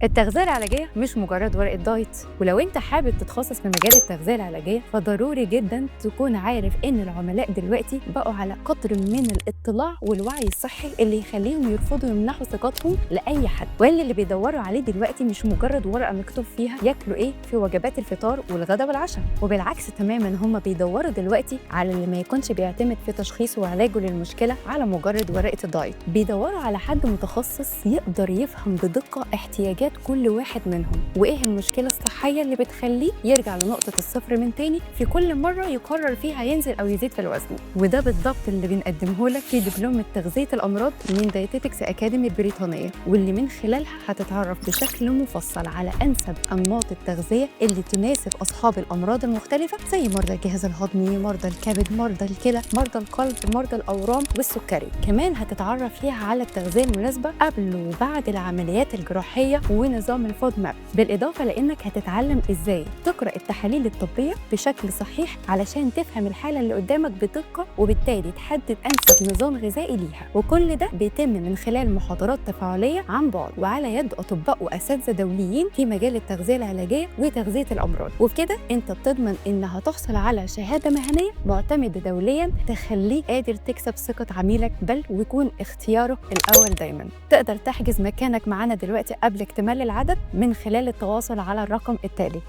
التغذية العلاجية مش مجرد ورقة دايت، ولو انت حابب تتخصص في مجال التغذية العلاجية فضروري جدا تكون عارف ان العملاء دلوقتي بقوا على قدر من الاطلاع والوعي الصحي اللي يخليهم يرفضوا يمنحوا ثقتهم لأي حد، وان اللي بيدوروا عليه دلوقتي مش مجرد ورقة مكتوب فيها ياكلوا ايه في وجبات الفطار والغداء والعشاء، وبالعكس تماما هم بيدوروا دلوقتي على اللي ما يكونش بيعتمد في تشخيصه وعلاجه للمشكلة على مجرد ورقة الدايت، بيدوروا على حد متخصص يقدر يفهم بدقة احتياجات كل واحد منهم وايه المشكله الصحيه اللي بتخليه يرجع لنقطه الصفر من تاني في كل مره يقرر فيها ينزل او يزيد في الوزن. وده بالضبط اللي بنقدمه لك في دبلوم تغذيه الامراض من دايتيتكس اكاديمي البريطانيه، واللي من خلالها هتتعرف بشكل مفصل على انسب انماط التغذيه اللي تناسب اصحاب الامراض المختلفه زي مرضى الجهاز الهضمي، مرضى الكبد، مرضى الكلى، مرضى القلب، مرضى الاورام والسكري. كمان هتتعرف فيها على التغذيه المناسبه قبل وبعد العمليات الجراحيه ونظام الفود ماب، بالإضافة لأنك هتتعلم إزاي تقرأ التحاليل الطبية بشكل صحيح علشان تفهم الحالة اللي قدامك بدقة وبالتالي تحدد أنسب نظام غذائي ليها. وكل ده بيتم من خلال محاضرات تفاعلية عن بعد وعلى يد أطباء وأساتذة دوليين في مجال التغذية العلاجية وتغذية الأمراض، وبكده أنت بتضمن إنها تحصل على شهادة مهنية معتمدة دوليا تخليك قادر تكسب ثقة عميلك بل ويكون اختياره الأول دايما. تقدر تحجز مكانك معانا دلوقتي قبل اكتمال العدد من خلال التواصل على الرقم التالي.